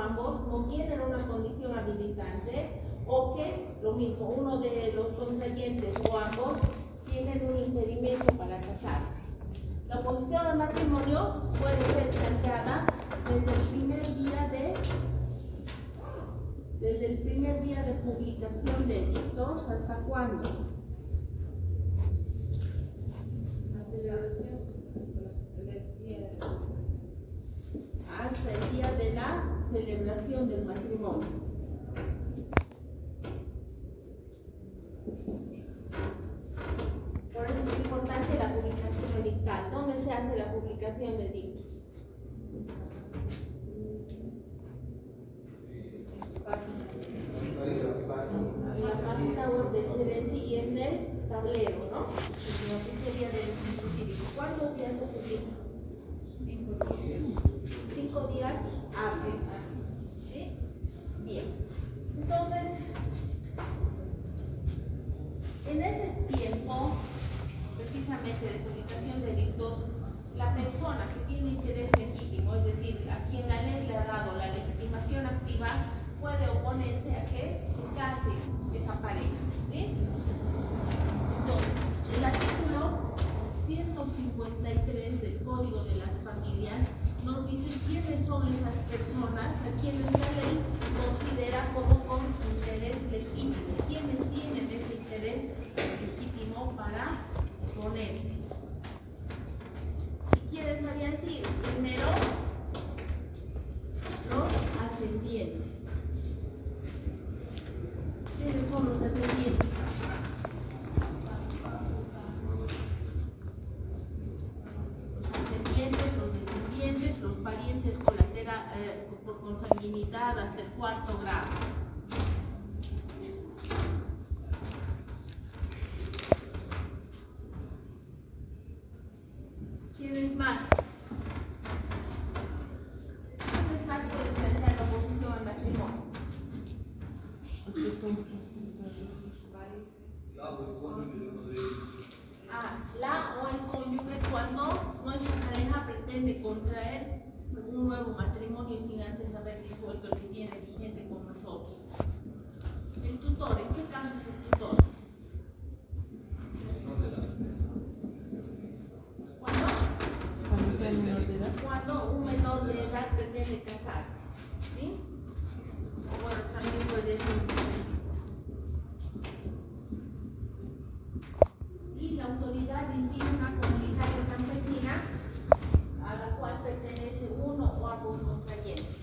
ambos no tienen una condición habilitante, o que, lo mismo, uno de los contrayentes o ambos tienen un impedimento para casarse. La oposición al matrimonio puede ser planteada desde el primer día de publicación de edictos. ¿Hasta cuándo? Hasta el día de la celebración del matrimonio. Por eso es importante la publicación edictal. ¿Dónde se hace la publicación de edictos? En la página web del CEDESI y en el tablero, ¿no? En la oficialía del registro cívico. ¿Cuántos días se publica? 5 días hábiles. ¿Sí? Bien. Entonces, en ese tiempo, precisamente de publicación de edictos, la persona que tiene interés legítimo, es decir, a quien la ley le ha dado la legitimación activa, puede oponerse a que se case esa pareja. ¿Sí? Entonces, el artículo 153 del Código de las Familias nos dice quiénes son esas personas a quienes la ley considera como con interés legítimo, quienes tienen ese interés legítimo para oponerse. ¿Y quiénes varían? Sí, primero, los ascendientes. ¿Quiénes son los ascendientes? Los descendientes, los parientes por consanguinidad hasta el 4º grado. ¿Quiénes más? ¿Quiénes más pueden plantear la oposición al matrimonio? La o el cónyuge cuando nuestra pareja pretende contraer un nuevo matrimonio sin antes haber disuelto el que tiene vigente con nosotros. El tutor, ¿en qué caso es el tutor? Cuando un menor de edad pretende casarse, ¿sí? O bueno, también puede ser. Y la autoridad indígena comunitaria campesina a la cual pertenece uno o ambos contrayentes.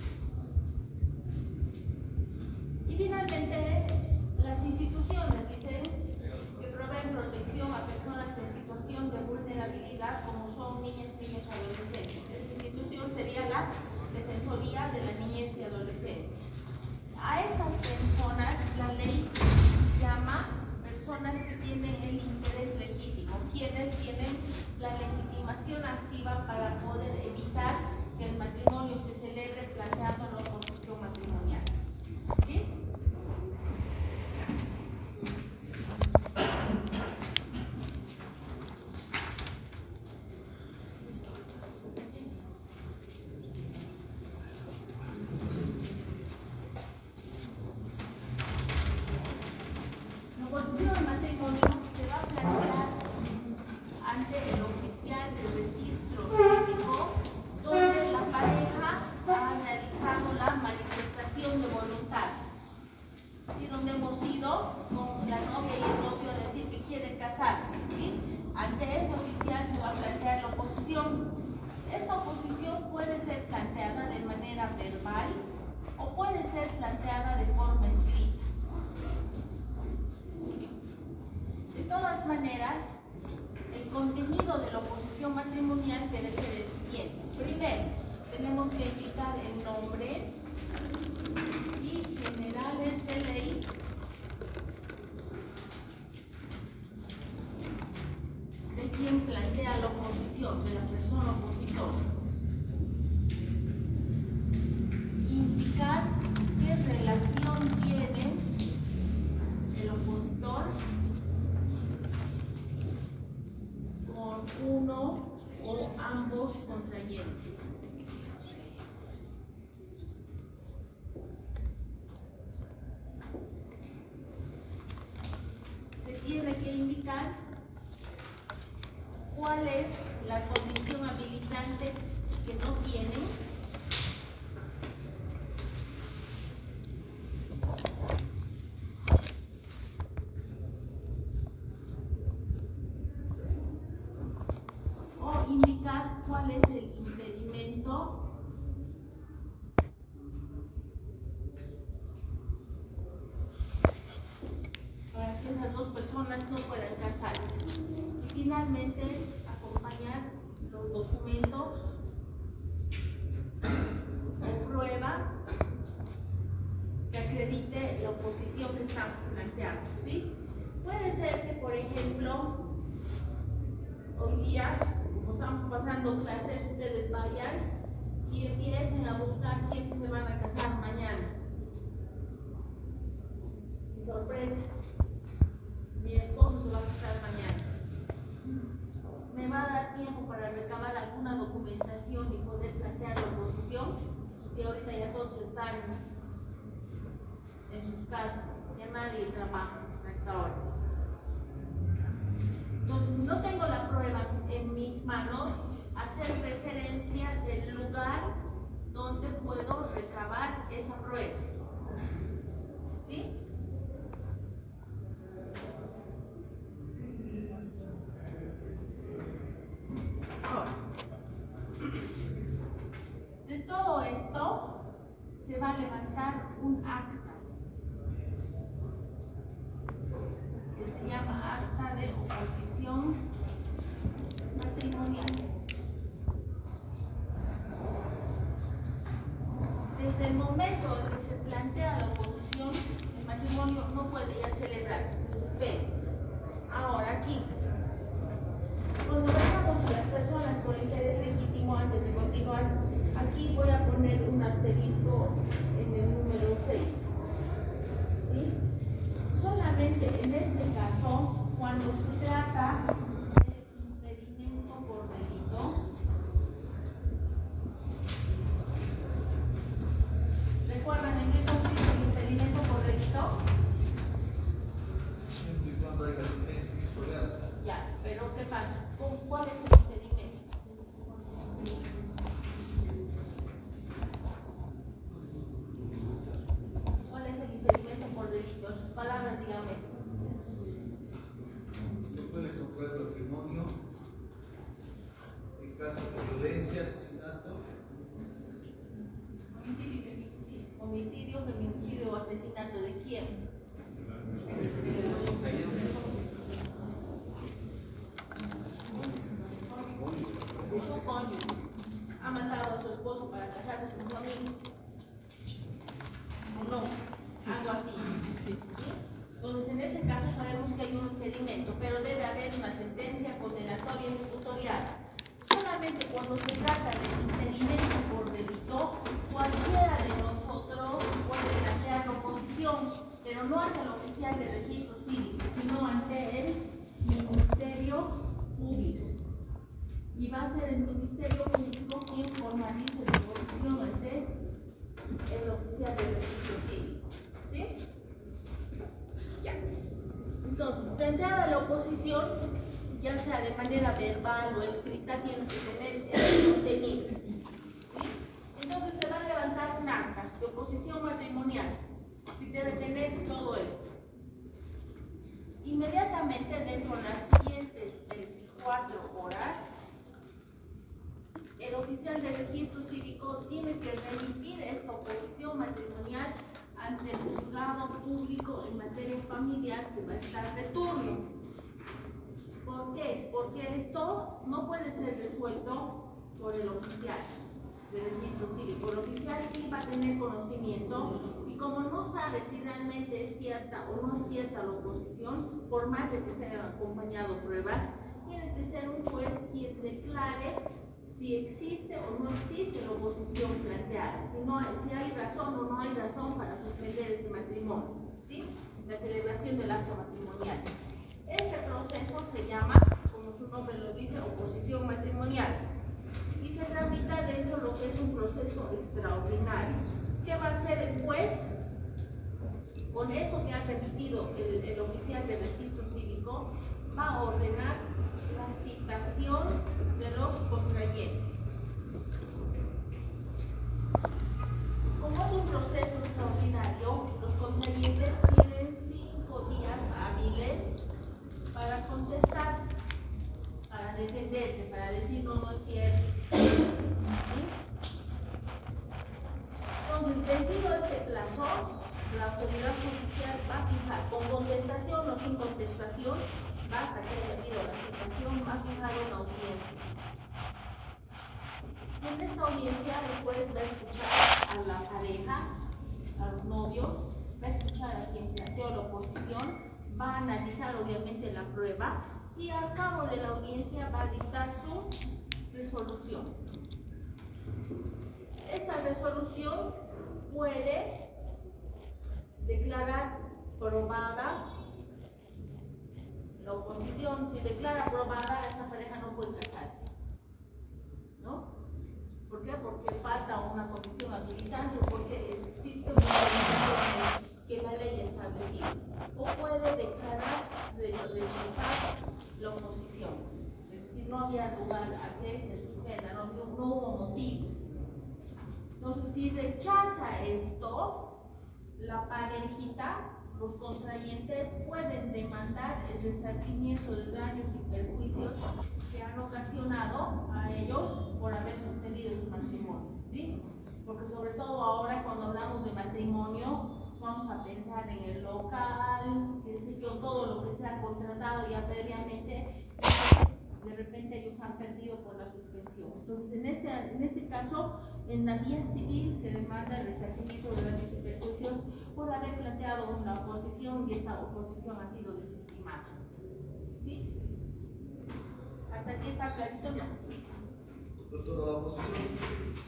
Y finalmente, las instituciones dicen que proveen protección a personas en situación de vulnerabilidad como son niñas, niños, adolescentes. Esta institución sería la Defensoría de la Niñez y Adolescencia. A estas personas la ley llama personas que tienen el interés legítimo, quienes tienen la legitimación activa para poder evitar que el matrimonio se celebre planteando la oposición matrimonial. ¿Sí? La oposición al matrimonio se va a plantear ante el oficial del registro cívico, donde la pareja ha realizado la manifestación de voluntad. ¿Sí? Donde hemos ido con la novia y el novio a decir que quieren casarse. ¿Sí? Ante ese oficial se va a plantear la oposición. Esta oposición puede ser planteada de manera verbal o puede ser planteada de forma escrita. De todas maneras, el contenido de la oposición matrimonial debe ser el siguiente. Primero, tenemos que indicar el nombre y generales de ley de quien plantea la oposición, de la persona opositora. Indicar qué relación tiene el opositor con uno o ambos contrayentes. la condición habilitante que no tienen. O indicar cuál es el impedimento para que esas dos personas no puedan casarse. Y finalmente, acompañar los documentos o prueba que acredite la oposición que estamos planteando, ¿sí? Puede ser que, por ejemplo, hoy día, como estamos pasando clases, ustedes vayan y empiecen a buscar quiénes se van a casar mañana. Y sorpresa, mi esposo se va a casar mañana. ¿Me va a dar tiempo para recabar alguna documentación y poder plantear la oposición? Si ahorita ya todos están en sus casas, ya nadie trabaja a esta hora. Entonces, si no tengo la prueba en mis manos, hacer referencia del lugar donde puedo recabar esa prueba. ¿Sí? Ahora, de todo esto se va a levantar un acta que se llama acta de oposición matrimonial. Desde el momento en que se plantea la oposición, el matrimonio no puede ya celebrarse, se suspende. Ahora aquí, cuando veamos a las personas con interés legítimo, antes de continuar, aquí voy a poner un asterisco en el número 6. ¿Sí? Solamente en este caso, cuando se trata de impedimento por delito, ¿recuerdan en qué consiste el impedimento por delito? Siempre y cuando haya sentencia expiatoria. Ya, pero ¿qué pasa? ¿Cuál es el impedimento? ¿Cuál es el impedimento por delito? En sus palabras, dígame. No puede comprar patrimonio en caso de violencia, asesinato. Homicidio, feminicidio o asesinato ¿de quién? De su cónyuge. Ha matado a su esposo para casarse con su amigo. ¿O no? Algo así. ¿Sí? Entonces, en ese caso sabemos que hay un impedimento, pero debe haber una sentencia condenatoria ejecutorial. Solamente cuando se trata de impedimento por delito, cualquiera de nosotros puede plantear la oposición, pero no ante el oficial de registro cívico, sino ante el Ministerio Público. Y va a ser el Ministerio Público quien formalice la oposición ante el oficial de registro cívico. ¿Sí? Ya. Entonces, planteada la oposición, ya sea de manera verbal o escrita, tiene que tener el contenido. ¿Sí? Entonces se va a levantar un acta de oposición matrimonial y debe tener todo esto. Inmediatamente, dentro de las siguientes 24 horas, el oficial de registro cívico tiene que remitir esta oposición matrimonial ante el juzgado público en materia familiar que va a estar de turno. ¿Por qué? Porque esto no puede ser resuelto por el oficial de registro cívico. El oficial sí va a tener conocimiento y como no sabe si realmente es cierta o no es cierta la oposición, por más de que se hayan acompañado pruebas, tiene que ser un juez quien declare si existe o no existe la oposición planteada, si hay razón o no hay razón para suspender ese matrimonio, ¿sí? La celebración del acto matrimonial. Este proceso se llama, como su nombre lo dice, oposición matrimonial y se tramita dentro de lo que es un proceso extraordinario. ¿Qué va a hacer el juez? Con esto que ha remitido el oficial de registro cívico, va a ordenar la citación de los autoridad judicial va a fijar, con contestación o sin contestación, basta que haya habido la citación, va a fijar una audiencia. Y en esta audiencia el juez va a escuchar a la pareja, a los novios, va a escuchar a quien planteó la oposición, va a analizar obviamente la prueba y al cabo de la audiencia va a dictar su resolución. Esta resolución puede declarar probada la oposición. Si declara probada, esta pareja no puede casarse, ¿no? ¿Por qué? Porque falta una condición habilitante, porque existe una condición que la ley establecida. O puede declarar rechazar la oposición. Es decir, no había lugar a que se suspenda, no hubo motivo. Entonces, si rechaza esto, la parejita, los contrayentes pueden demandar el resarcimiento de daños y perjuicios que han ocasionado a ellos por haber suspendido su matrimonio, ¿sí? Porque sobre todo ahora cuando hablamos de matrimonio, vamos a pensar en el local, qué sé yo, todo lo que se ha contratado ya previamente, de repente ellos han perdido por la suspensión. Entonces, en este caso, en la vía civil se demanda el resarcimiento de daños y perjuicios por haber planteado una oposición y esta oposición ha sido desestimada. ¿Sí? ¿Hasta aquí está clarito? No. Doctor, la oposición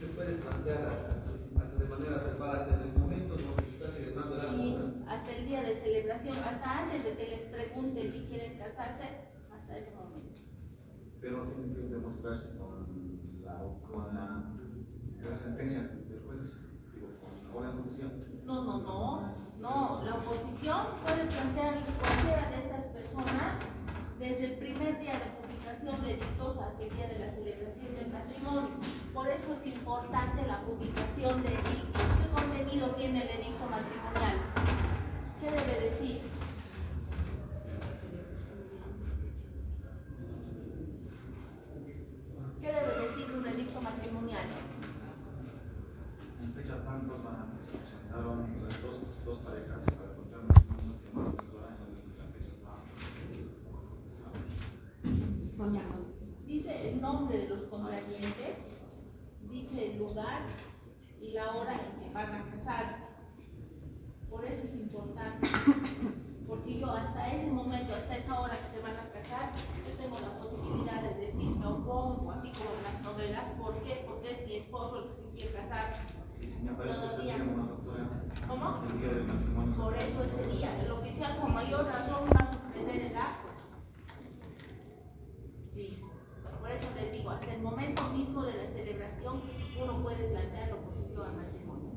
se puede plantear hasta de manera separada en el momento donde se está celebrando la Sí, hasta el día de celebración, hasta antes de que les pregunte si quieren casarse, hasta ese momento. Pero tiene que demostrarse con la sentencia del juez, digo, con la oposición. No, la oposición puede plantear cualquiera de estas personas desde el primer día de publicación de edictos hasta el día de la celebración del matrimonio. Por eso es importante la publicación de edictos. ¿Qué contenido tiene el edicto matrimonial? ¿Qué debe decir? ¿Qué debe decir un edicto matrimonial? En fecha tantos se presentaron las dos parejas para contraer matrimonio que más o menos la fecha Dice el nombre de los contrayentes, dice el lugar y la hora en que van a casarse. Por eso es importante, porque yo hasta ese momento, hasta esa hora que se van a casar, yo tengo la posibilidad de decir, me opongo, así como en las novelas. ¿Por qué? Porque es mi esposo el que se quiere casar. y si me aparece ese día, una doctora, ¿Cómo? el día del matrimonio. Por eso ese día, el oficial con mayor razón va a suspender el acto. Sí. Por eso les digo, hasta el momento mismo de la celebración, uno puede plantear la oposición al matrimonio.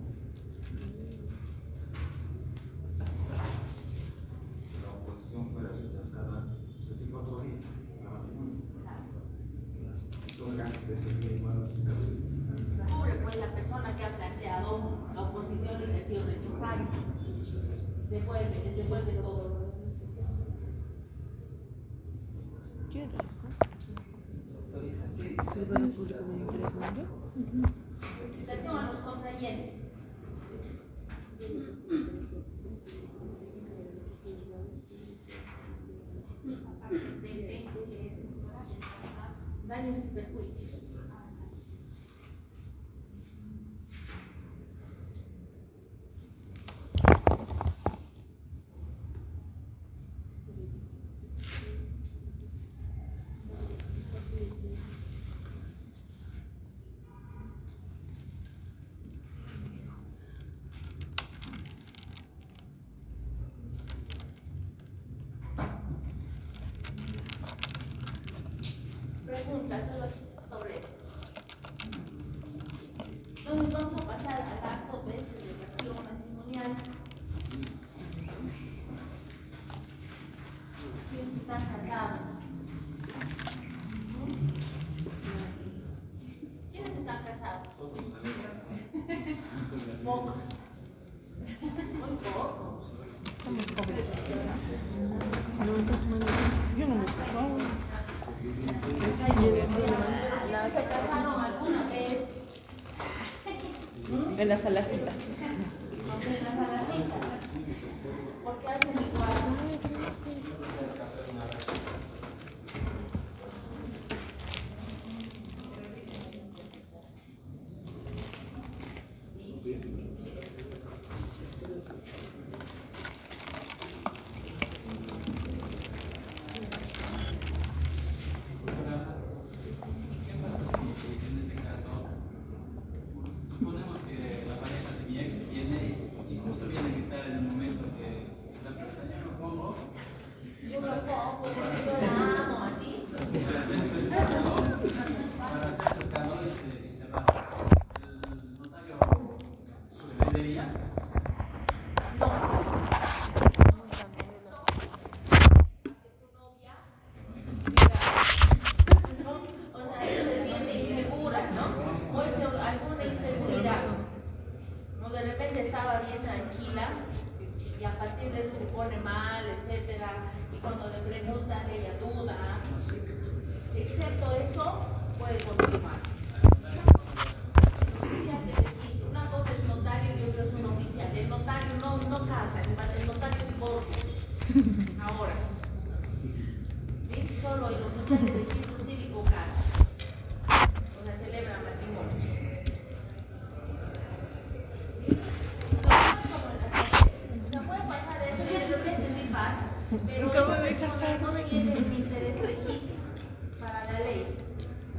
Si la oposición fuera rechazada, se fija otro día para matrimonio. Cubre pues la persona que ha planteado la oposición y que ha sido rechazada. Después de todo. ¿Qué era esto? ¿Servidor público de interés público? Citación a los contrayentes. Daños y perjuicios. Preguntas sobre esto. Entonces vamos a pasar al acto de celebración matrimonial. ¿Quiénes están casados? ¿Quiénes están casados? Pocos. Muy pocos. Estamos pobres. Yo no me casaba. ¿Se casaron alguna vez? En las alacitas. En las alacitas. estaba bien tranquila y a partir de eso se pone mal, etcétera, y cuando le preguntan ella duda, excepto eso puede continuar. Oficial de registro, una cosa es notario y otra es un oficial. El notario no casa, el notario divorcia. Ahora, ¿sí? Solo el oficial de registro cívico casa, o sea, celebra matrimonio. Puede pasar eso y de repente sí pasa, pero Acabo esa de persona casarme. no tiene un interés legítimo para la ley.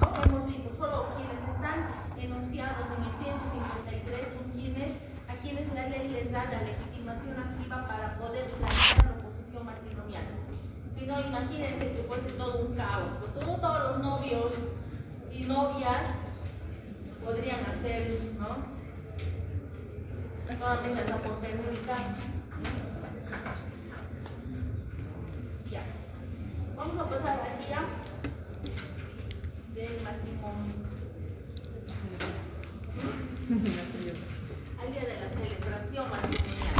¿No? Hemos visto, solo quienes están enunciados en el 153 son a quienes la ley les da la legitimación activa para poder realizar la oposición matrimonial. Si no, imagínense que fuese todo un caos, pues todos los novios y novias podrían hacer, ¿no? Solamente hasta por perjudicar. Ya. Vamos a pasar al día del matrimonio. Al día de la celebración matrimonial.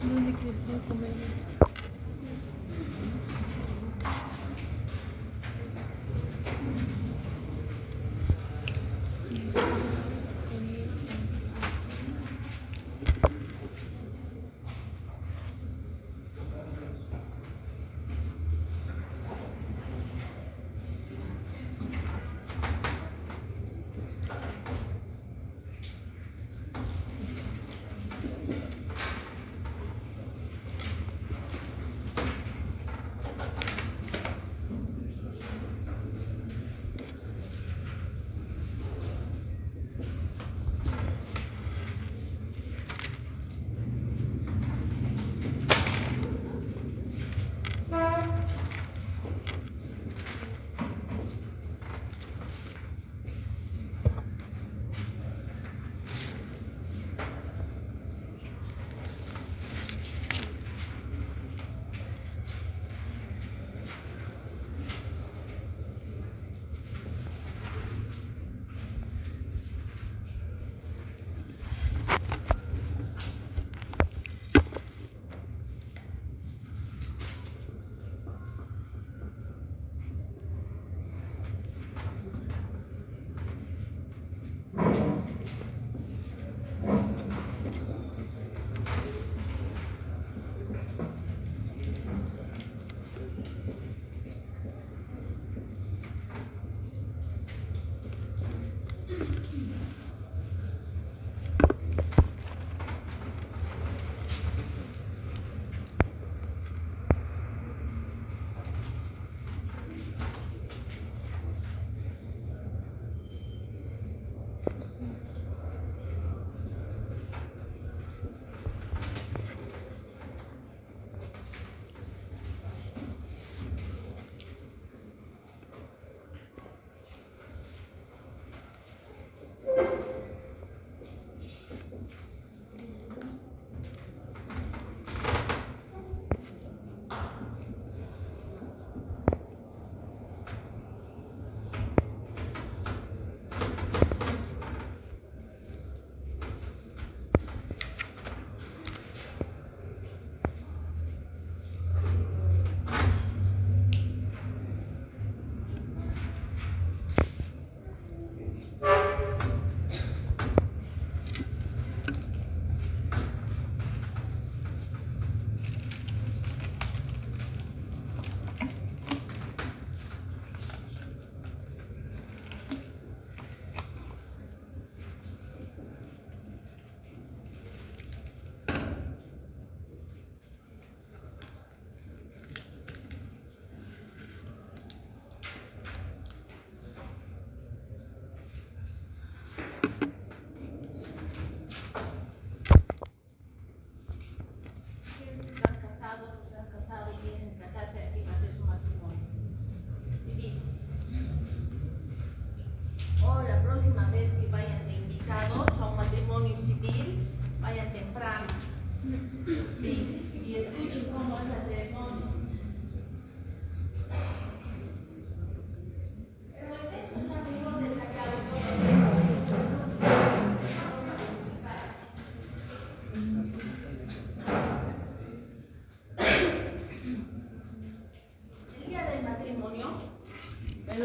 ¿Dónde quieres comer eso?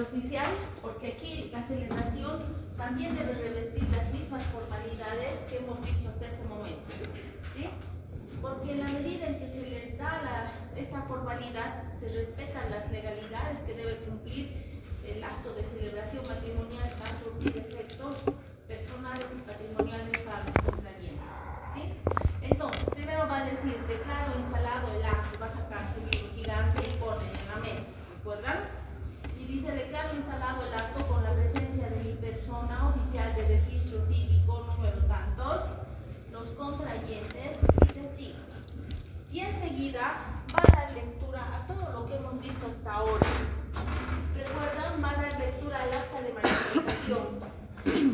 oficial, porque aquí la celebración también debe revestir las mismas formalidades que hemos visto hasta este momento, ¿sí? Porque en la medida en que se le da esta formalidad, se respetan las legalidades que debe cumplir el acto de celebración matrimonial, va a surtir efectos personales y patrimoniales para los contrayentes, ¿sí? Entonces, primero va a decir, declaro instalado el acto, va a sacar su libro gigante y pone en la mesa, ¿recuerdan? Y dice, declaro instalado el acto con la presencia de mi persona, oficial de registro cívico, número tantos, los contrayentes y testigos. Y enseguida va a dar lectura a todo lo que hemos visto hasta ahora. ¿Recuerdan? Va a dar lectura al acta de manifestación.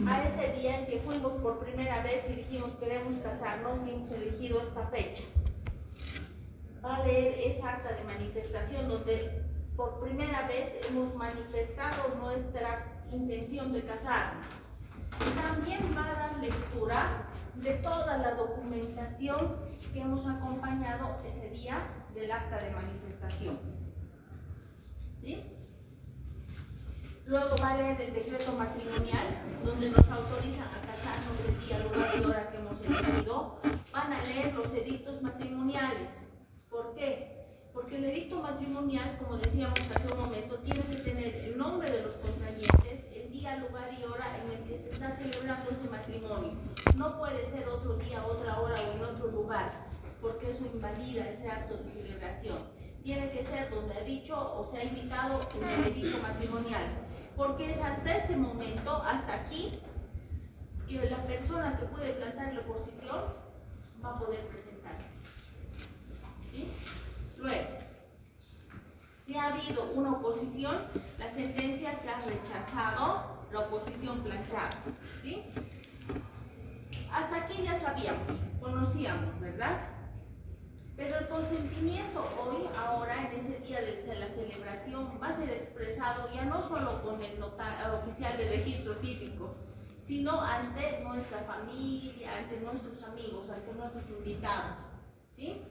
A ese día en que fuimos por primera vez y dijimos queremos casarnos y hemos elegido esta fecha. Va a leer esa acta de manifestación donde por primera vez hemos manifestado nuestra intención de casarnos. También va a dar lectura de toda la documentación que hemos acompañado ese día del acta de manifestación. ¿Sí? Luego va a leer el decreto matrimonial, donde nos autorizan a casarnos el día, lugar y hora que hemos elegido. Van a leer los edictos matrimoniales. ¿Por qué? Porque el edicto matrimonial, como decíamos hace un momento, tiene que tener el nombre de los contrayentes, el día, lugar y hora en el que se está celebrando ese matrimonio. No puede ser otro día, otra hora o en otro lugar, porque eso invalida ese acto de celebración. Tiene que ser donde ha dicho o se ha indicado en el edicto matrimonial, porque es hasta ese momento, hasta aquí, que la persona que puede plantar la oposición va a poder presentarse. ¿Sí? Luego, si ha habido una oposición, la sentencia que ha rechazado la oposición planteada. ¿Sí? Hasta aquí ya sabíamos, conocíamos, ¿verdad? Pero el consentimiento hoy, ahora, en ese día de la celebración, va a ser expresado ya no solo con el oficial de registro cívico, sino ante nuestra familia, ante nuestros amigos, ante nuestros invitados. ¿Sí?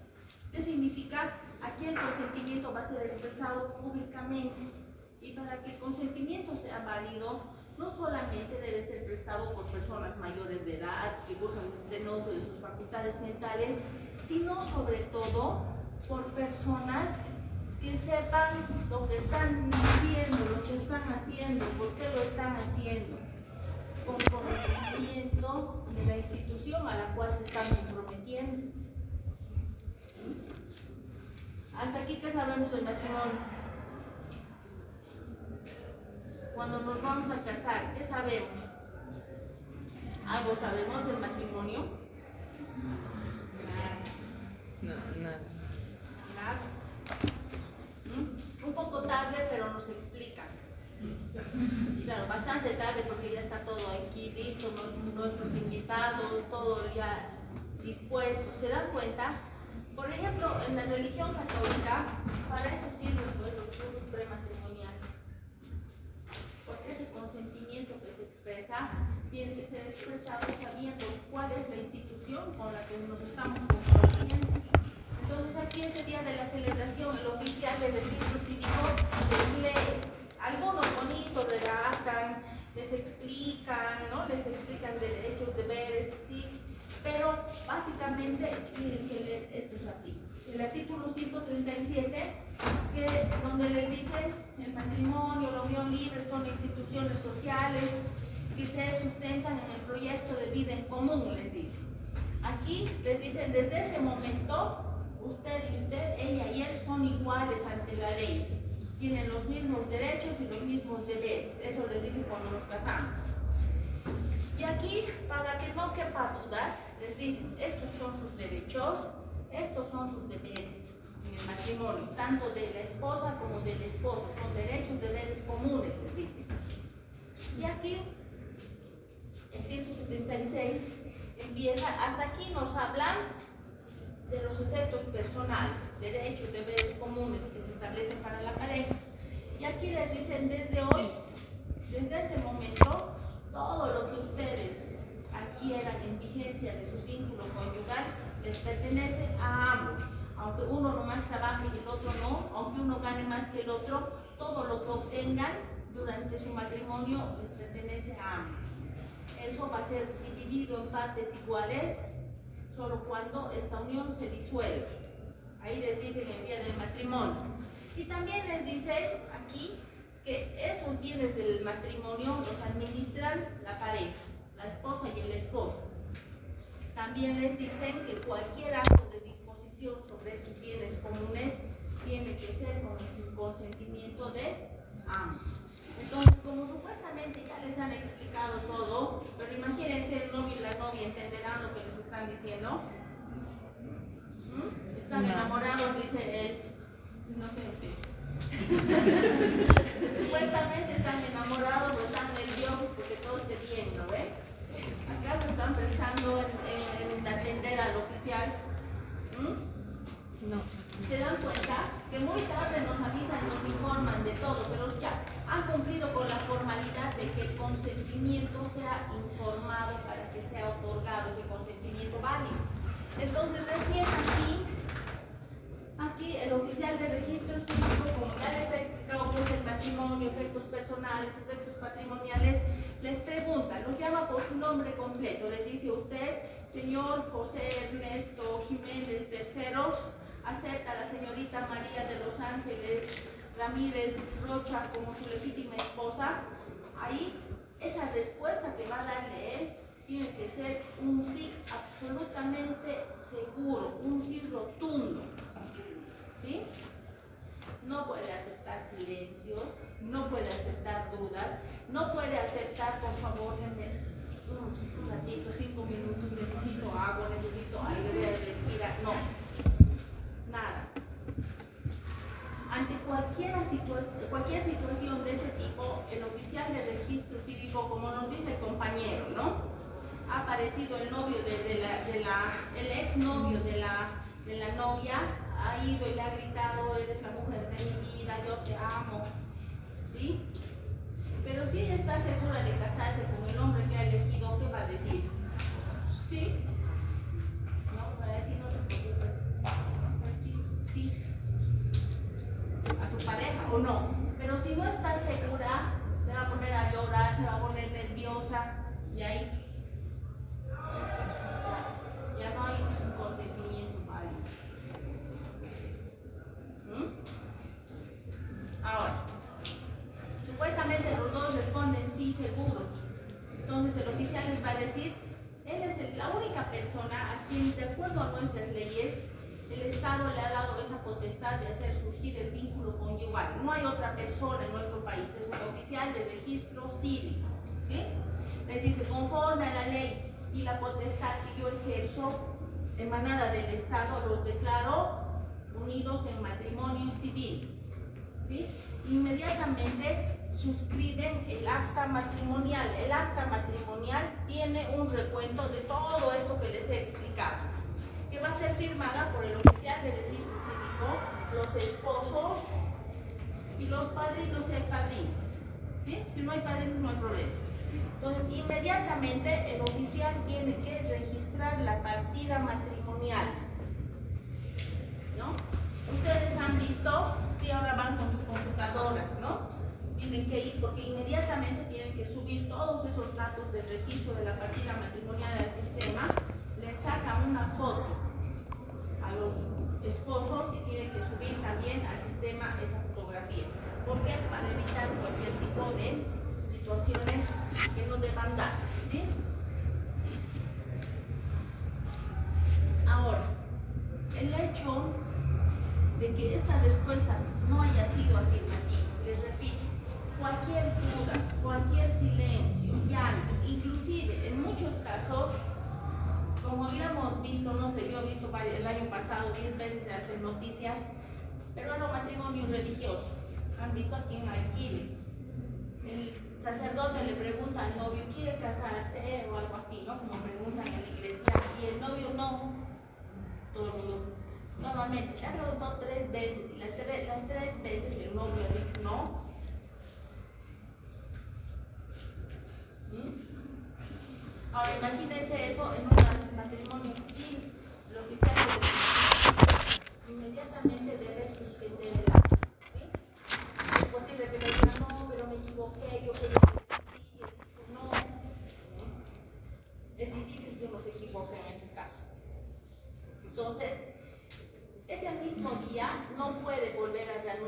¿Qué significa? Aquí el consentimiento va a ser expresado públicamente. Y para que el consentimiento sea válido, no solamente debe ser prestado por personas mayores de edad que gozan de uso de sus facultades mentales, sino sobre todo por personas que sepan lo que están diciendo, lo que están haciendo, por qué lo están haciendo, con conocimiento de la institución a la cual se están comprometiendo. Hasta aquí, ¿qué sabemos del matrimonio? Cuando nos vamos a casar, ¿qué sabemos? ¿Algo sabemos del matrimonio? Nada. Un poco tarde, pero nos explican. Claro, bastante tarde porque ya está todo aquí listo, nuestros invitados, todo ya dispuesto. ¿Se dan cuenta? Por ejemplo, en la religión católica, para eso sirven pues, los cursos prematrimoniales. Porque ese consentimiento que se expresa tiene que ser expresado sabiendo cuál es la institución con la que nos estamos comprometiendo. Entonces aquí ese día de la celebración, el oficial del registro cívico les lee, algunos bonitos redactan, les explican, ¿no? Les explican derechos, deberes, sí, pero básicamente tienen que leer estos artículos. El artículo 137, donde les dice el matrimonio, la unión libre son instituciones sociales que se sustentan en el proyecto de vida en común, les dice. Aquí les dicen, desde ese momento, usted y usted, ella y él son iguales ante la ley. Tienen los mismos derechos y los mismos deberes. Eso les dice cuando nos casamos. Y aquí, para que no quepa dudas, les dicen, estos son sus derechos, estos son sus deberes en el matrimonio, tanto de la esposa como del esposo. Son derechos, deberes comunes, les dicen. Y aquí, el 176 empieza, hasta aquí nos hablan de los efectos personales, derechos, deberes comunes que se establecen para la pareja. Y aquí les dicen, desde hoy, desde este momento, todo lo que ustedes adquieran en vigencia de su vínculo conyugal les pertenece a ambos. Aunque uno nomás trabaje y el otro no, aunque uno gane más que el otro, todo lo que obtengan durante su matrimonio les pertenece a ambos. Eso va a ser dividido en partes iguales solo cuando esta unión se disuelve. Ahí les dicen el día del matrimonio. Y también les dicen aquí que esos bienes del matrimonio los administran la pareja, la esposa y el esposo. También les dicen que cualquier acto de disposición sobre esos bienes comunes tiene que ser con el consentimiento de ambos. Entonces, como supuestamente ya les han explicado todo, pero imagínense el novio y la novia entenderán lo que les están diciendo. Están enamorados, dice él, no sé qué. Supuestamente están enamorados o están nerviosos porque todo esté bien, ¿no ven? ¿Acaso están pensando en atender al oficial? No. Se dan cuenta que muy tarde nos avisan, nos informan de todo, pero ya han cumplido con la formalidad de que el consentimiento sea informado para que sea otorgado ese consentimiento válido. Entonces recién aquí el oficial de registro cívico, como ya les he explicado qué es el matrimonio, efectos personales, efectos patrimoniales, les pregunta, los llama por su nombre completo, les dice usted, señor José Ernesto Jiménez Terceros, acepta a la señorita María de los Ángeles Ramírez Rocha como su legítima esposa. Ahí, esa respuesta que va a darle él tiene que ser un sí absolutamente seguro, un sí rotundo. ¿Sí? No puede aceptar silencios, no puede aceptar dudas, no puede aceptar, por favor, un ratito, 5 minutos, necesito agua, necesito aire, respirar. No, nada. Ante cualquier situación de ese tipo, el oficial de registro cívico, como nos dice el compañero, ¿no? Ha aparecido el novio el exnovio de la novia, ha ido y le ha gritado, eres la mujer de mi vida, yo te amo, ¿sí? Pero si ella está segura de casarse con el hombre que ha elegido, ¿qué va a decir? ¿Sí? No, va a decir, no te preocupes, sí, a su pareja o no. Pero si no está segura, se va a poner a llorar, se va a poner nerviosa, y ahí ya no hay un consentimiento válido. Ahora, supuestamente los dos responden sí, seguro. Entonces el oficial les va a decir, él es la única persona a quien, de acuerdo a nuestras leyes, el Estado le ha dado esa potestad de hacer surgir el vínculo conyugal. No hay otra persona en nuestro país, es un oficial de registro cívico. ¿Sí? Les dice, conforme a la ley y la potestad que yo ejerzo, emanada del Estado, los declaro unidos en matrimonio civil. ¿Sí? Inmediatamente suscriben el acta matrimonial. El acta matrimonial tiene un recuento de todo esto que les he explicado, que va a ser firmada por el oficial de registro cívico, los esposos y los padrinos y padrinos. ¿Sí? Si no hay padrinos no hay problema. Entonces, inmediatamente el oficial tiene que registrar la partida matrimonial. ¿No? Ustedes han visto, si ahora van con sus computadoras, ¿no? Tienen que ir porque inmediatamente tienen que subir todos esos datos del registro de la partida matrimonial al sistema, le sacan una foto a los esposos y tienen que subir también al sistema esa fotografía. ¿Por qué? Para evitar cualquier tipo de situaciones que no deban darse, ¿sí? Ahora, el hecho de que esta respuesta no haya sido afirmativa, les repito, cualquier duda, cualquier silencio, llanto, inclusive en muchos casos, como habíamos visto, no sé, yo he visto el año pasado 10 veces en las noticias, pero en los matrimonios religiosos, han visto a quien alquile. El sacerdote le pregunta al novio, ¿quiere casarse? O algo así, ¿no? Como preguntan en la iglesia, y el novio no. Todo el mundo, normalmente, le ha preguntado 3 veces, y las 3 veces el novio ha dicho no. Ahora imagínense eso en un matrimonio civil. El oficial inmediatamente debe suspender el acto. ¿Sí? Es posible que le digan, no, pero me equivoqué.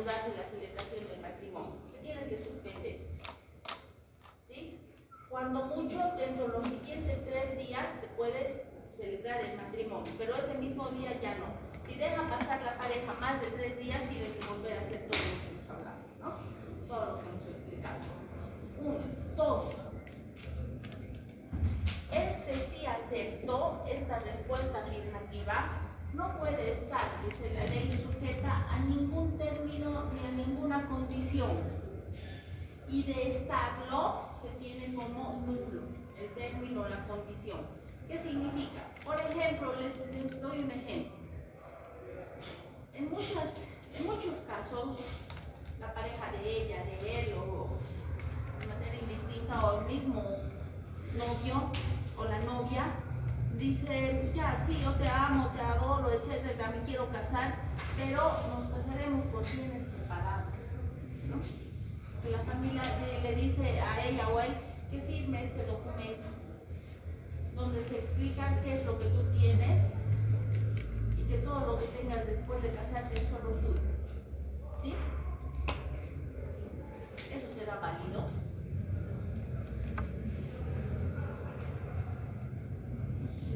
reanudarse la celebración del matrimonio. Se tiene que suspender. ¿Sí? Cuando mucho, dentro de los siguientes 3 días se puede celebrar el matrimonio, pero ese mismo día ya no. Si deja pasar la pareja más de 3 días, tiene que volver a hacer todo lo que hemos hablado, ¿no? Todo lo que hemos explicado. 1, 2. Este sí aceptó, esta respuesta afirmativa no puede estar, dice la ley, sujeta a ningún término ni a ninguna condición. Y de estarlo se tiene como nulo el término o la condición. ¿Qué significa? Por ejemplo, les doy un ejemplo. En muchos casos, la pareja de ella, de él, o de manera indistinta, o el mismo novio o la novia, dice, ya, sí, yo te amo, te adoro, etcétera, me quiero casar, pero nos casaremos por bienes separados, ¿no? Que la familia le dice a ella o a él que firme este documento, donde se explica qué es lo que tú tienes y que todo lo que tengas después de casarte es solo tuyo. ¿Sí? ¿Eso será válido?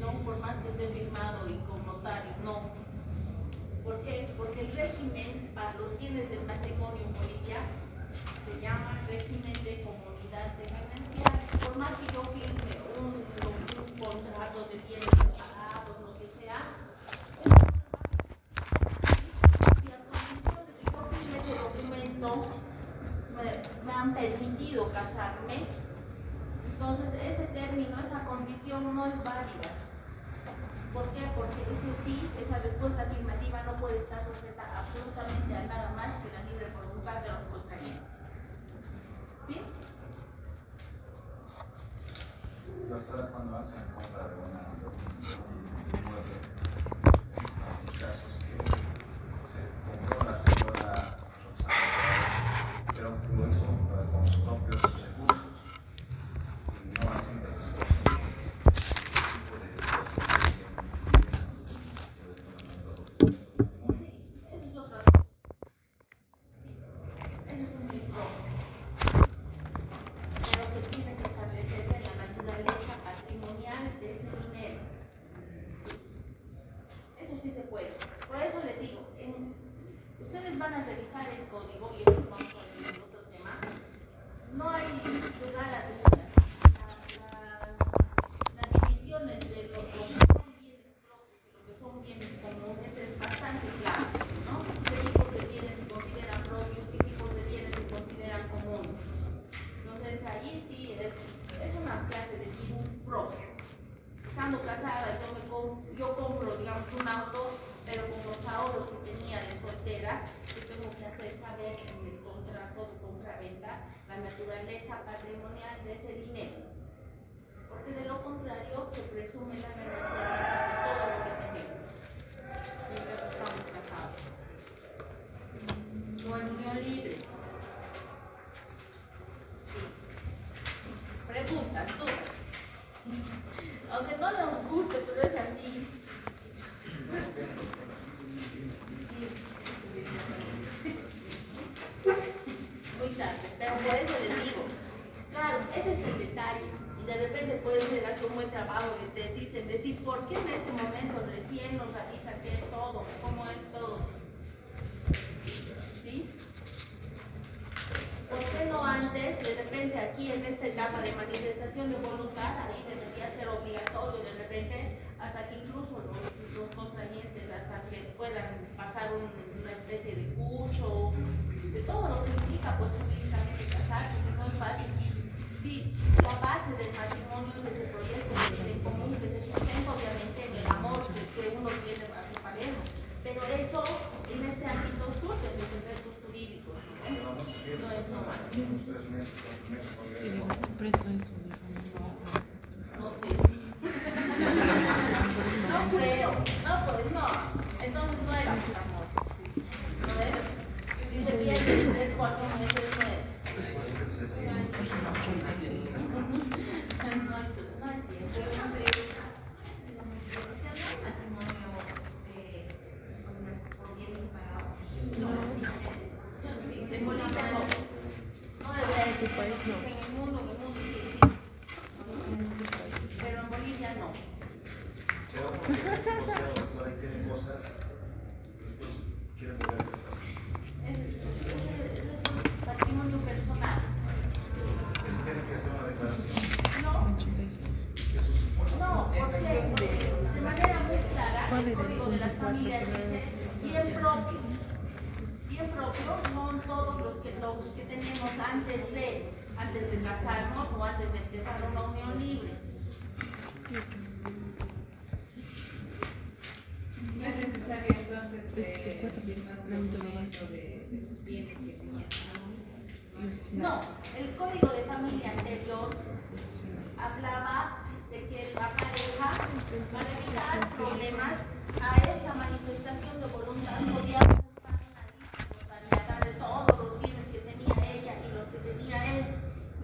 No, por más que esté firmado y con notario, no. ¿Por qué? Porque el régimen para los bienes del matrimonio en Bolivia se llama régimen de comunidad tendencial. Por más que yo firme un contrato de bienes separados, lo que sea, si a condición de que yo firme ese documento me han permitido casarme, entonces ese término, esa condición no es válida. ¿Por qué? Porque ese sí, esa respuesta afirmativa no puede estar sujeta absolutamente a nada más que la libre voluntad de los contrayentes. ¿Sí? Doctora, cuando hacen compra de un inmueble, en casos que se compró la señora Roxana, pero lo hizo con sus propios recursos, y no así de los esposos, tipo de ustedes van a revisar el código y eso vamos a ver en otro tema. No hay lugar a dudas. Las divisiones de lo que son bienes propios y lo que son bienes comunes es bastante claro, ¿no? ¿Qué tipos de bienes se consideran propios? ¿Qué tipos de bienes se consideran comunes? Entonces ahí sí es una clase de bien propio. Estando casada, yo compro, digamos, un auto, pero con los ahorros que tenía de soltera, yo tengo que hacer saber en el contrato de compra-venta la naturaleza patrimonial de ese dinero. Porque de lo contrario se presume la ganancialidad de todo lo que tenemos mientras estamos casados. No en unión libre. Sí. Preguntas, dudas. Aunque no nos guste, pero es así. Muy tarde, pero por eso les digo, claro, ese es el detalle. Y de repente puede ser hacer un buen trabajo de tesis en decir por qué en este momento recién nos realizan qué es todo, cómo es todo. ¿Sí? ¿Por qué no antes, de repente aquí en esta etapa de manifestación de voluntad, ahí debería ser obligatorio de repente, hasta que incluso los contrayentes, hasta que puedan pasar una especie de curso, de todo lo que implica pues jurídicamente casarse, que no es fácil. Sí, la base del matrimonio es ese proyecto de vida en común que se sustenta obviamente en el amor que uno tiene a su pareja, pero eso en este ámbito surge de los efectos jurídicos. No es normal. No sé. No creo. No, pues no. Entonces no era amor. ¿No es? Dice bien, 3, 4 meses, 9. No hay tiempo. existe en el mundo sí existe. Pero en Bolivia no. Pero porque se divorciado, doctora, y tiene cosas, después quieren volver a casarse. Es un patrimonio personal. Eso tiene que hacer una declaración. No, Que eso supone. no, porque de manera muy clara el Código de las Familias dice bien propio. Bien propio son todos los que tenemos antes de casarnos o antes de empezar una unión libre. No es necesario entonces un documento de los bienes que tenían. No, el Código de Familia anterior hablaba de que la pareja, para evitar problemas, a esta manifestación de voluntad podía presentar una lista detallada de todos los bienes que tenía ella y los que tenía él,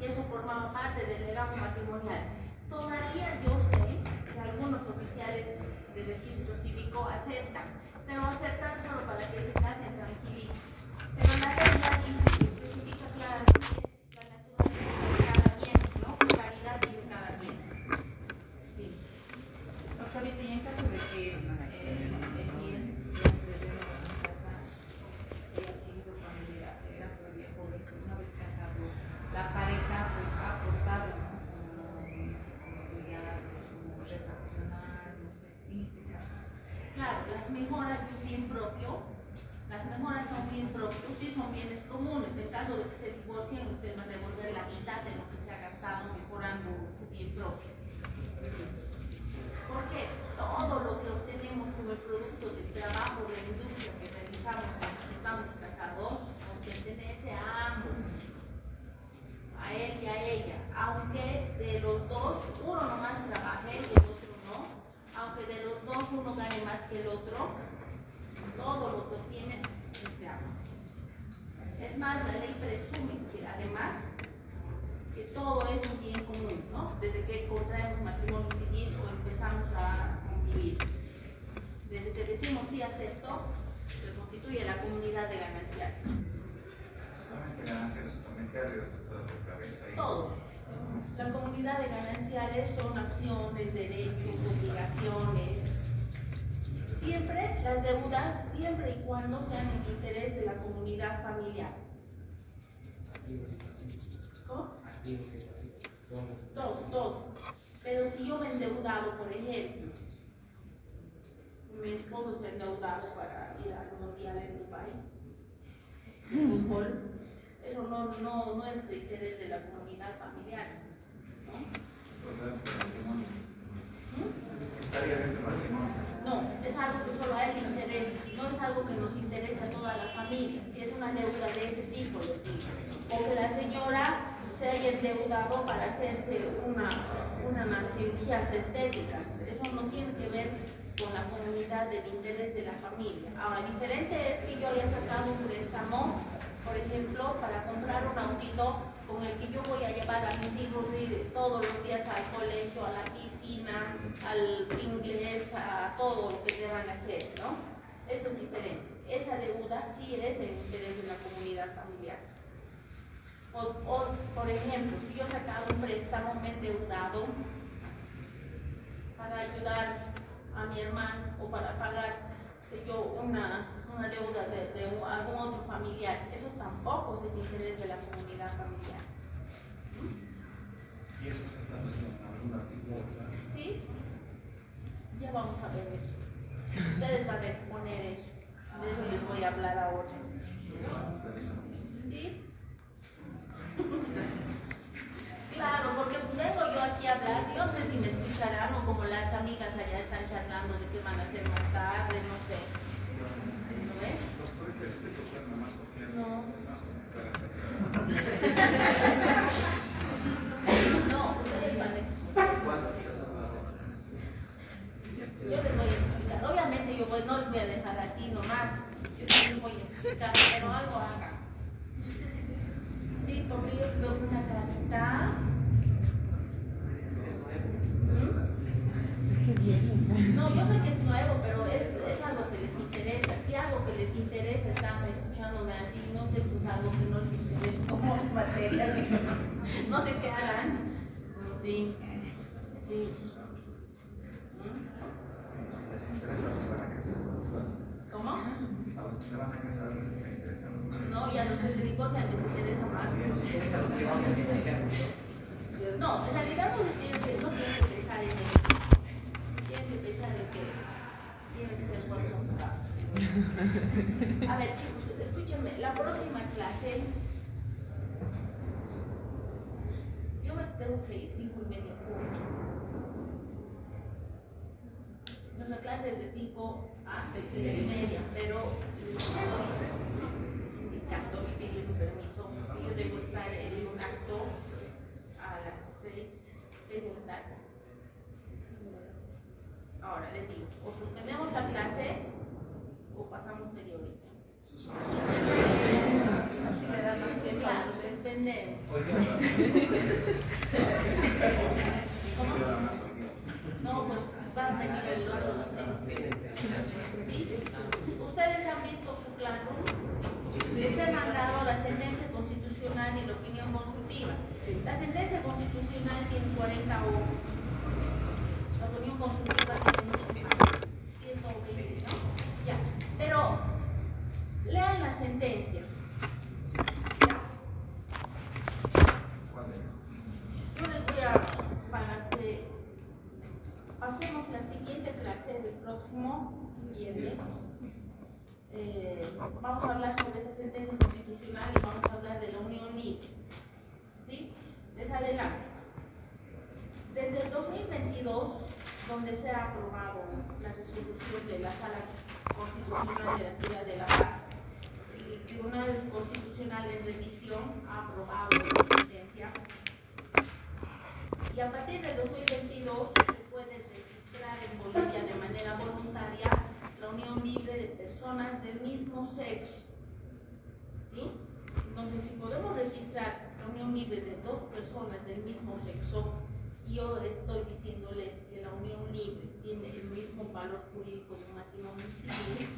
y eso formaba parte del legado matrimonial. Todavía yo sé que algunos oficiales de registro cívico aceptan, pero aceptan solo para que se casen tranquilitos. Pero la ley ya dice, especifica claramente la naturaleza de cada bien, ¿no? La calidad de cada bien. Sí. Doctorita, y en caso de que el bien de una casa haya adquirido cuando era todavía joven, una vez casado, la pareja pues ha aportado, ¿no? Como cuidar, como refaccionar, no sé, en este caso. Claro, las mejoras de un bien propio, las mejoras son bien propios, sí son bienes comunes. En caso de que se divorcien, usted va a devolver la mitad de lo que se ha gastado mejorando ese bien propio. Porque todo lo que obtenemos como el producto del trabajo de la industria que realizamos cuando estamos casados, nos pertenece a ambos, a él y a ella, aunque de los dos uno nomás trabaje y el otro no, aunque de los dos uno gane más que el otro, todo lo que obtienen es de ambos. Es más, la ley presume que además que todo es un bien común, ¿no? Desde que contraemos matrimonio civil o empezamos a convivir. Desde que decimos sí acepto, se constituye la comunidad de gananciales. Solamente ganancias, también pérdidas de toda tu cabeza. Todo. La comunidad de gananciales son acciones, derechos, obligaciones. Siempre las deudas, siempre y cuando sean en interés de la comunidad familiar. ¿Cómo? Todo. Pero si yo me he endeudado, por ejemplo, mi esposo se ha endeudado para ir al mundial en Dubái, de fútbol, eso no es de interés de la comunidad familiar, ¿no? Estaría dentro del matrimonio. No, es algo que solo a él le interesa, no es algo que nos interesa a toda la familia, si es una deuda de ese tipo, les digo. O que la señora se haya endeudado para hacerse unas cirugías estéticas, eso no tiene que ver con la comunidad del interés de la familia. Ahora, diferente es que yo haya sacado un préstamo, por ejemplo, para comprar un autito con el que yo voy a llevar a mis hijos todos los días al colegio, a la piscina, al inglés, a todo lo que deban hacer, ¿no? Eso es diferente. Esa deuda sí es el interés de la comunidad familiar. O, por ejemplo, si yo he sacado un préstamo, me he endeudado para ayudar a mi hermano o para pagar, sé yo, una deuda de algún otro familiar, eso tampoco es el interés de la comunidad familiar. Y eso se establece en algún artículo, ¿verdad? ¿Sí? Ya vamos a ver eso. Ustedes van a exponer eso. De eso les voy a hablar ahora. ¿Sí? Claro, porque vengo yo aquí a hablar, yo no sé si me escucharán o como las amigas allá están charlando de qué van a hacer más tarde, no sé. ¿No ven? Doctor, es que tu suena más confiable. No. Más confiable. No, ustedes van a explicar. Yo les voy a explicar. Obviamente yo no les voy a dejar así nomás. Yo les voy a explicar, pero algo hagan. Sí, porque yo les veo una carita. No, yo sé que es nuevo, pero es algo que les interesa. Si algo que les interesa están escuchándome así, no sé, pues algo que no les interesa, como es materias. no sé qué harán. Sí, sí. Si les interesa, pues van a casar. ¿Cómo? A los que se van a casar les está interesando. No, y a los que se divorcian les interesa más. No, en realidad no tienes que pensar en eso. Tienes que pensar en que tiene que ser buenos abogados. A ver, chicos, escúchenme, la próxima clase yo me tengo que ir 5:30 punto. Nuestra clase es de 5 a 6:30, pero estoy indicando y pidiendo permiso. Yo debo estar en un acto a las 6 de la tarde. Ahora les digo, o sostenemos la clase o pasamos media horita. Así le da más tiempo a suspender. ¿Cómo? No, pues va a venir el otro docente. ¿Sí? Ustedes han visto su classroom. Les he mandado la sentencia constitucional y la opinión consultiva. La sentencia constitucional tiene 40 hojas. La opinión consultiva tiene 120, ¿no? Ya. Pero lean la sentencia. Ya. Yo les voy a, para que hacemos la siguiente clase del próximo viernes. Vamos a hablar sobre esa sentencia constitucional y vamos a hablar de la unión libre. ¿Sí? Les adelanto. Desde el 2022, donde se ha aprobado la resolución de la Sala Constitucional de la Ciudad de La Paz, el Tribunal Constitucional en revisión ha aprobado la sentencia. Y a partir del 2022 se puede registrar en Bolivia de manera voluntaria la unión libre de personas del mismo sexo. ¿Sí? Entonces, si podemos registrar la unión libre de dos personas del mismo sexo, yo estoy diciéndoles que la unión libre tiene el mismo valor jurídico de un matrimonio civil.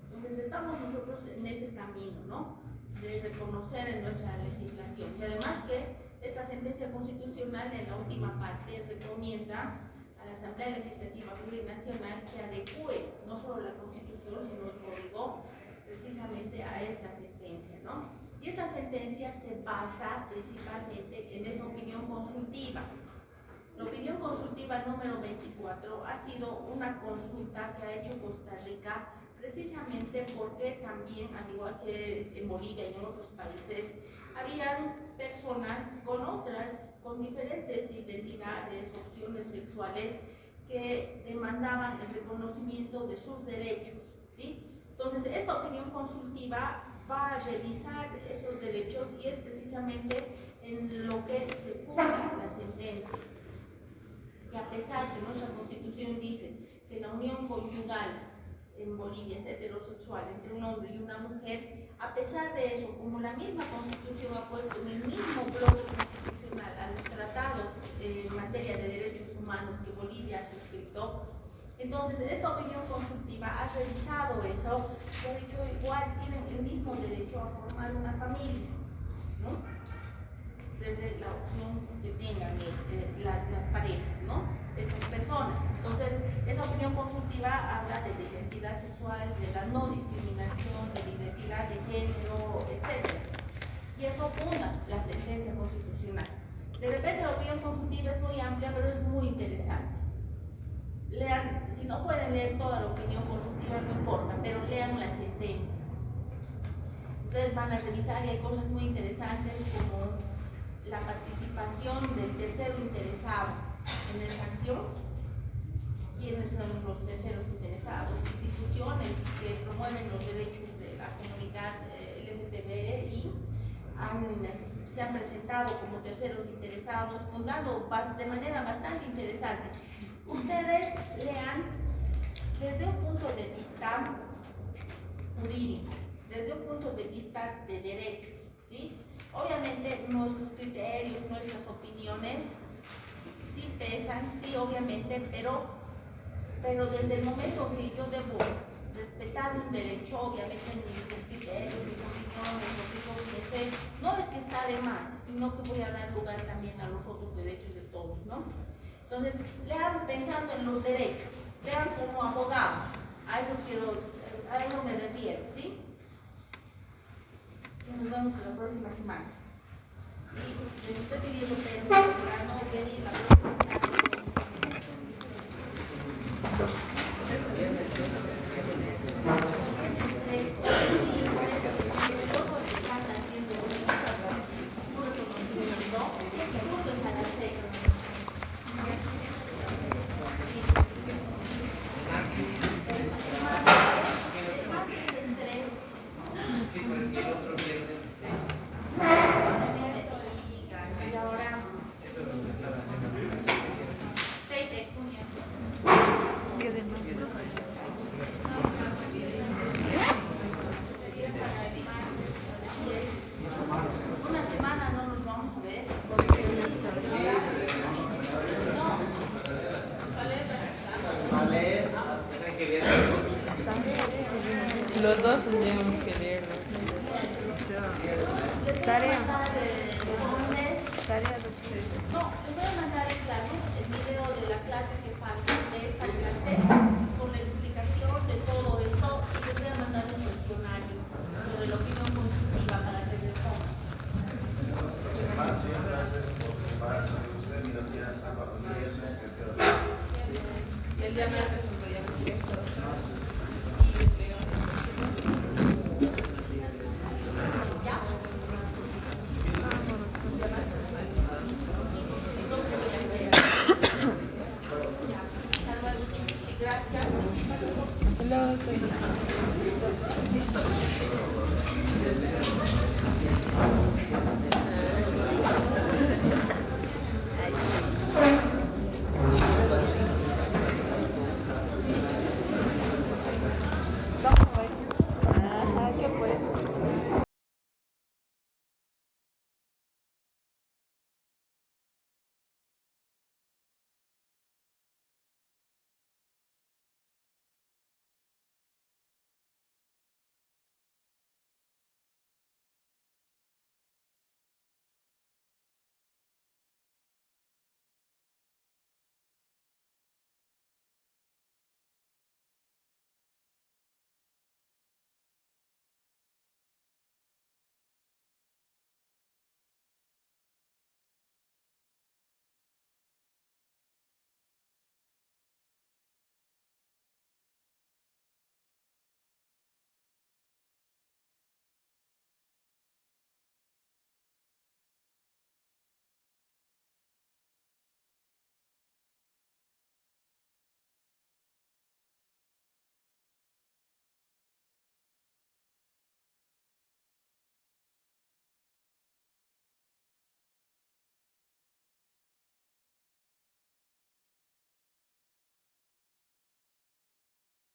Entonces, estamos nosotros en ese camino, ¿no? De reconocer en nuestra legislación. Y además que esta sentencia constitucional en la última parte recomienda a la Asamblea Legislativa Plurinacional que adecue no solo la Constitución, sino el Código precisamente a esta sentencia, ¿no? Y esta sentencia se basa principalmente en esa opinión consultiva. La opinión consultiva número 24 ha sido una consulta que ha hecho Costa Rica precisamente porque también, al igual que en Bolivia y en otros países, habían personas con diferentes identidades, opciones sexuales, que demandaban el reconocimiento de sus derechos, ¿sí? Entonces, esta opinión consultiva va a revisar esos derechos y es precisamente en lo que se funda la sentencia. Que a pesar que nuestra Constitución dice que la unión conyugal en Bolivia es heterosexual entre un hombre y una mujer, a pesar de eso, como la misma Constitución ha puesto en el mismo bloque constitucional a los tratados en materia de derechos humanos que Bolivia ha suscrito, entonces esta opinión consultiva ha revisado eso y ha dicho igual tienen el mismo derecho a formar una familia, ¿no? Desde la opción que tengan las parejas, ¿no? Estas personas. Entonces, esa opinión consultiva habla de la identidad sexual, de la no discriminación, de la identidad de género, etc. Y eso funda la sentencia constitucional. De repente la opinión consultiva es muy amplia, pero es muy interesante. Lean, si no pueden leer toda la opinión consultiva, no importa, pero lean la sentencia. Ustedes van a revisar y hay cosas muy interesantes como la participación del tercero interesado en esta acción. ¿Quiénes son los terceros interesados? Instituciones que promueven los derechos de la comunidad LGTBI se han presentado como terceros interesados, fundando de manera bastante interesante. Ustedes lean desde un punto de vista jurídico, desde un punto de vista de derechos, ¿sí? Obviamente nuestros criterios, nuestras opiniones sí pesan, sí, obviamente, pero desde el momento que yo debo respetar un derecho, obviamente mis criterios, mis opiniones, lo que yo voy a hacer, no es que está de más, sino que voy a dar lugar también a los otros derechos de todos, ¿no? Entonces, lean pensando en los derechos, lean como abogados, a eso me refiero, ¿sí? Y nos vemos la próxima semana. Y les estoy pidiendo permiso para no venir la próxima semana. Una semana no nos vamos a ver porque Los dos tendríamos que leerlo. Tarea. No, les voy a mandar el video de la clase que